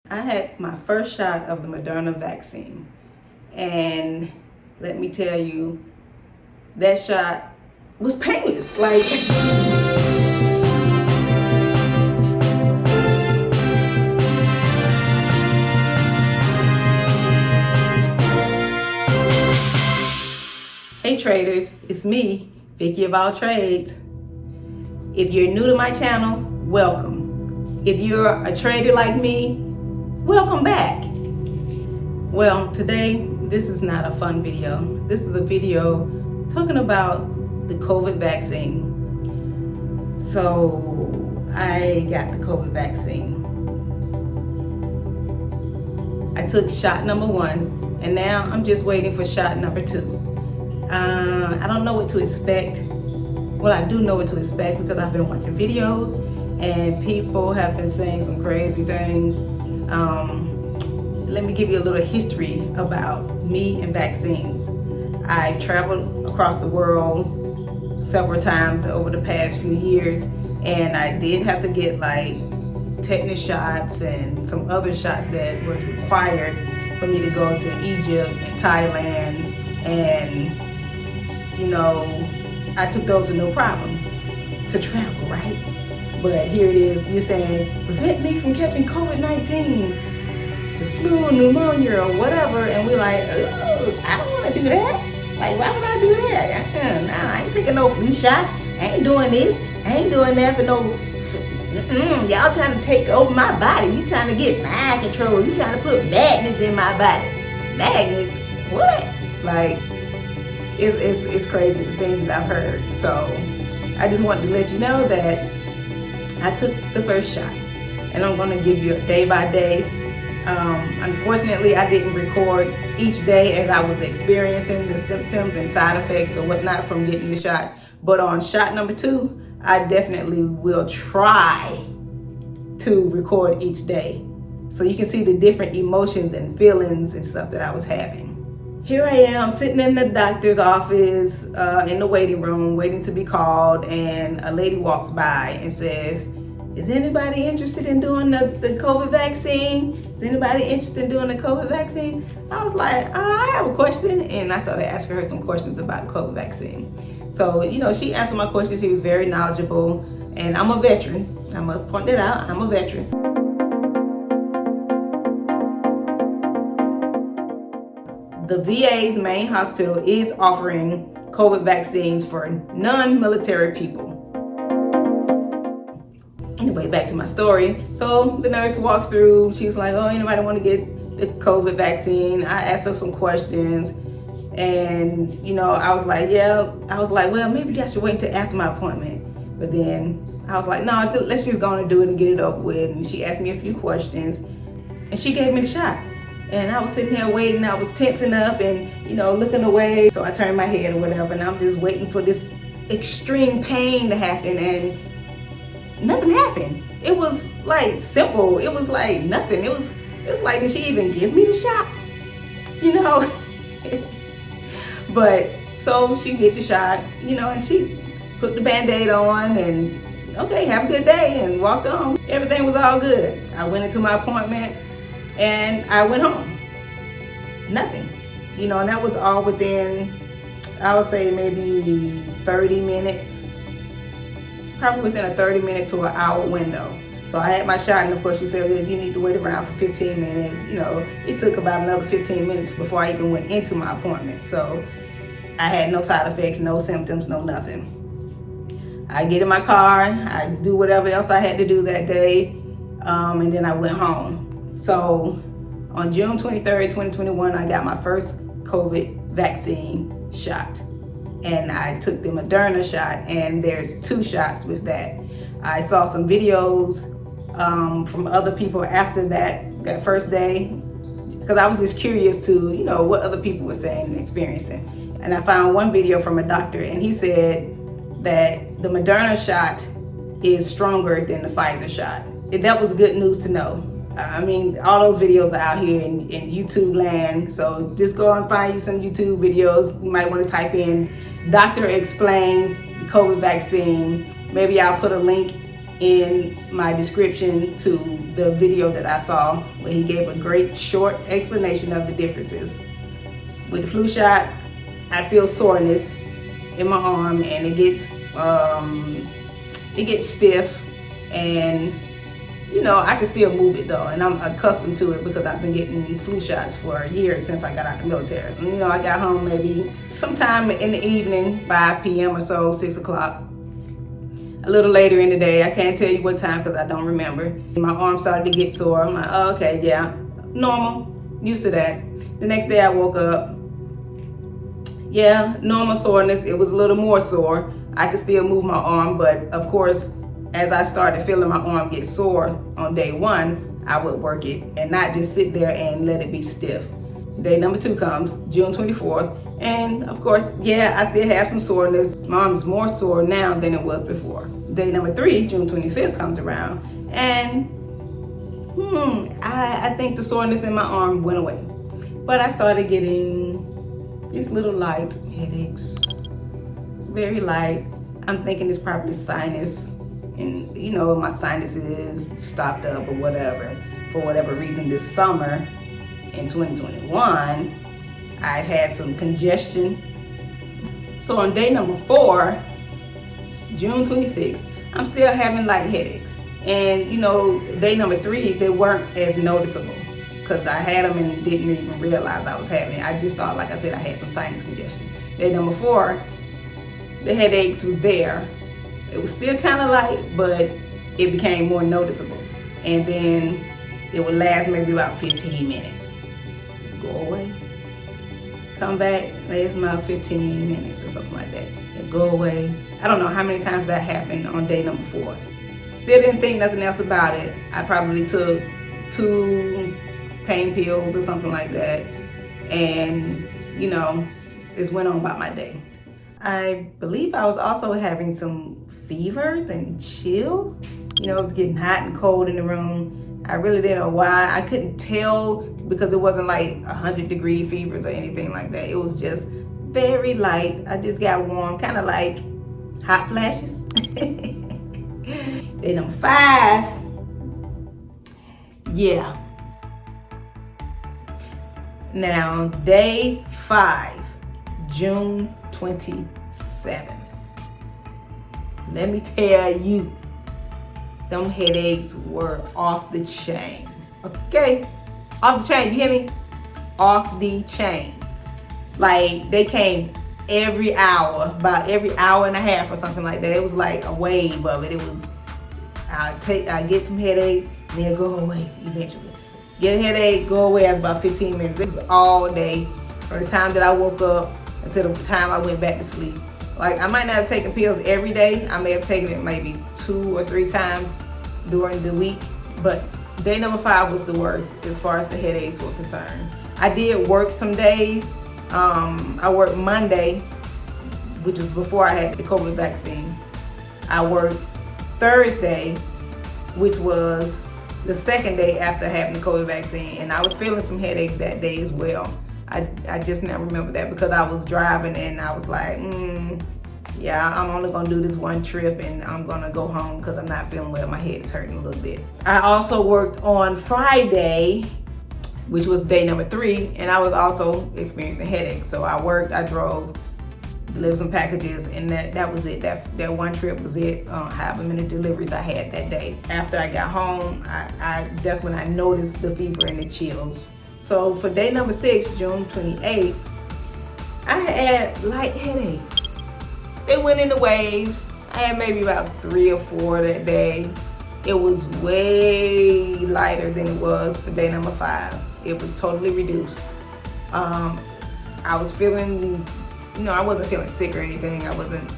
I had my first shot of the Moderna vaccine, and let me tell you, that shot was painless. Like, hey traders, it's me, Vicky of All Trades. If you're new to my channel, welcome. If you're a trader like me, welcome back. Well, today, this is not a fun video. This is a video talking about the COVID vaccine. So, I got the COVID vaccine. I took shot number 1, and now I'm just waiting for shot number 2. I don't know what to expect. Well, I do know what to expect because I've been watching videos and people have been saying some crazy things. Let me give you a little history about me and vaccines. I've traveled across the world several times over the past few years, and I did have to get like tetanus shots and some other shots that were required for me to go to Egypt and Thailand, and you know, I took those with no problem to travel, right? But here it is, you're saying, prevent me from catching COVID-19, the flu, pneumonia, or whatever, and we're like, I don't want to do that. Like, why would I do that? Nah, I ain't taking no flu shot. I ain't doing this. I ain't doing that for no, y'all trying to take over my body. You trying to get mind control. You trying to put magnets in my body. Magnets? What? Like, it's crazy the things that I've heard. So I just wanted to let you know that I took the first shot, and I'm going to give you a day by day. Unfortunately, I didn't record each day as I was experiencing the symptoms and side effects or whatnot from getting the shot. But on shot number 2, I definitely will try to record each day so you can see the different emotions and feelings and stuff that I was having. Here I am sitting in the doctor's office in the waiting room waiting to be called, and a lady walks by and says, is anybody interested in doing the COVID vaccine? Is anybody interested in doing the COVID vaccine? I was like, I have a question, and I started asking her some questions about the COVID vaccine. So, you know, she answered my questions. She was very knowledgeable, and I'm a veteran. I must point that out, I'm a veteran. The VA's main hospital is offering COVID vaccines for non-military people. Anyway, back to my story. So the nurse walks through, she's like, oh, anybody want to get the COVID vaccine? I asked her some questions, and you know, I was like, well, maybe I should wait until after my appointment. But then I was like, no, let's just go on and do it and get it over with. And she asked me a few questions, and she gave me the shot. And I was sitting there waiting, I was tensing up and, you know, looking away. So I turned my head or whatever, and I'm just waiting for this extreme pain to happen, and nothing happened. It was like simple. It was like nothing. It was like, did she even give me the shot? You know? But so she did the shot, you know, and she put the Band-Aid on and, okay, have a good day, and walked on. Everything was all good. I went into my appointment and I went home. Nothing. You know, and that was all within, I would say maybe 30 minutes. Probably within a 30-minute to an hour window. So I had my shot, and of course she said, well, you need to wait around for 15 minutes. You know, it took about another 15 minutes before I even went into my appointment. So I had no side effects, no symptoms, no nothing. I get in my car, I do whatever else I had to do that day, and then I went home. So on June 23rd, 2021, I got my first COVID vaccine shot. And I took the Moderna shot, and there's 2 shots with that. I saw some videos from other people after that first day, because I was just curious to, you know, what other people were saying and experiencing. And I found one video from a doctor, and he said that the Moderna shot is stronger than the Pfizer shot. And that was good news to know. I mean, all those videos are out here in YouTube land, so just go and find you some YouTube videos. You might want to type in Doctor Explains the COVID Vaccine. Maybe I'll put a link in my description to the video that I saw, where he gave a great short explanation of the differences. With the flu shot, I feel soreness in my arm, and it gets stiff, and you know, I can still move it though, and I'm accustomed to it because I've been getting flu shots for a year since I got out of the military. You know, I got home maybe sometime in the evening, 5 p.m. or so, 6 o'clock. A little later in the day, I can't tell you what time because I don't remember. My arm started to get sore. I'm like, oh, okay, yeah, normal, used to that. The next day I woke up, yeah, normal soreness. It was a little more sore. I could still move my arm, but of course, as I started feeling my arm get sore on day 1, I would work it and not just sit there and let it be stiff. Day number 2 comes, June 24th, and of course, yeah, I still have some soreness. My arm's more sore now than it was before. Day number 3, June 25th, comes around, and I think the soreness in my arm went away. But I started getting these little light headaches, very light. I'm thinking it's probably sinus, and you know, my sinuses stopped up or whatever. For whatever reason this summer in 2021, I've had some congestion. So on day number 4, June 26th, I'm still having light headaches. And you know, day number 3, they weren't as noticeable because I had them and didn't even realize I was having it. I just thought, like I said, I had some sinus congestion. Day number 4, the headaches were there. It was still kind of light, but it became more noticeable. And then it would last maybe about 15 minutes. Go away, come back, last about 15 minutes or something like that. It go away. I don't know how many times that happened on day number 4. Still didn't think nothing else about it. I probably took 2 pain pills or something like that, and you know, just went on about my day. I believe I was also having some fevers and chills. You know, it was getting hot and cold in the room. I really didn't know why. I couldn't tell because it wasn't like 100-degree fevers or anything like that. It was just very light. I just got warm, kind of like hot flashes. Day number 5, yeah. Now, day 5, June 27th. Let me tell you, them headaches were off the chain. Okay? Off the chain, you hear me? Off the chain. Like, they came every hour, about every hour and a half or something like that. It was like a wave of it. It was, I get some headaches, then go away eventually. Get a headache, go away after about 15 minutes. It was all day, from the time that I woke up until the time I went back to sleep. Like, I might not have taken pills every day. I may have taken it maybe 2 or 3 times during the week. But day number 5 was the worst as far as the headaches were concerned. I did work some days. I worked Monday, which was before I had the COVID vaccine. I worked Thursday, which was the second day after having the COVID vaccine, and I was feeling some headaches that day as well. I just now remember that because I was driving and I was like, yeah, I'm only gonna do this one trip and I'm gonna go home because I'm not feeling well. My head's hurting a little bit. I also worked on Friday, which was day number 3, and I was also experiencing headaches. So I worked, I drove, delivered some packages, and that was it. That one trip was it. However many deliveries I had that day. After I got home, that's when I noticed the fever and the chills. So for day number 6, June 28th, I had light headaches. They went in the waves. I had maybe about 3 or 4 that day. It was way lighter than it was for day number 5. It was totally reduced. I was feeling, I wasn't feeling sick or anything. I wasn't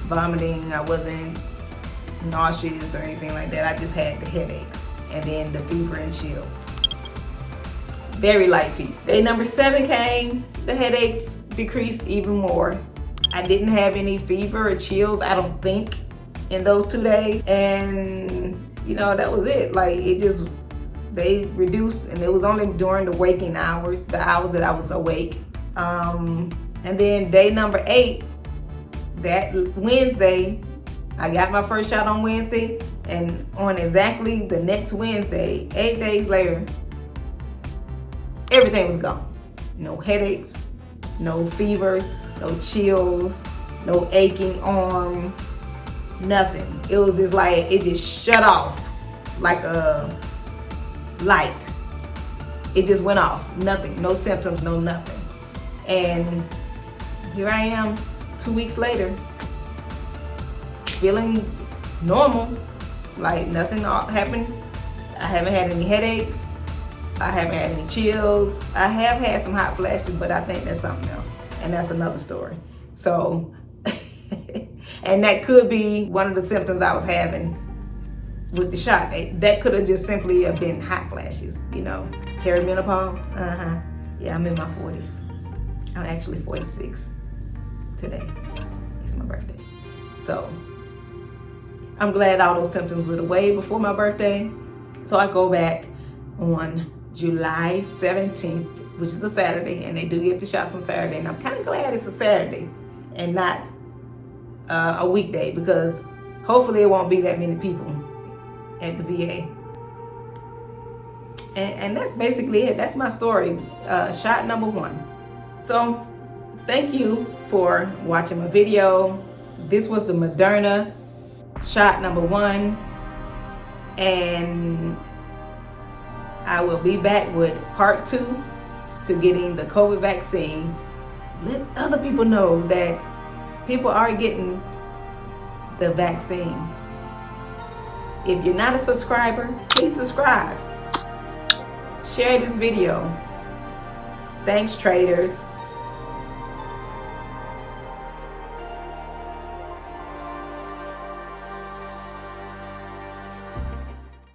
vomiting. I wasn't nauseous or anything like that. I just had the headaches and then the fever and chills. Very light fever. Day number 7 came. The headaches decreased even more. I didn't have any fever or chills, I don't think, in those 2 days. And that was it. Like, they reduced, and it was only during the waking hours, the hours that I was awake. And then day number 8, that Wednesday, I got my first shot on Wednesday, And on exactly the next Wednesday, 8 days later, everything was gone. No headaches, no fevers, no chills, no aching arm, nothing. It was just like, it just shut off like a light. It just went off. Nothing, no symptoms, no nothing. And here I am 2 weeks later, feeling normal, like nothing happened. I haven't had any headaches. I haven't had any chills. I have had some hot flashes, but I think that's something else, and that's another story. So, and that could be one of the symptoms I was having with the shot. That could have just simply have been hot flashes, you know, perimenopause. Yeah, I'm in my 40s. I'm actually 46 today. It's my birthday. So I'm glad all those symptoms went away before my birthday. So I go back on July 17th, which is a Saturday, and they do give the shots on Saturday. And I'm kind of glad it's a Saturday and not a weekday, because hopefully it won't be that many people at the VA. And that's basically it. That's my story. Shot number 1. So thank you for watching my video. This was the Moderna shot number 1, and I will be back with part 2 to getting the COVID vaccine. Let other people know that people are getting the vaccine. If you're not a subscriber, please subscribe. Share this video. Thanks, traders.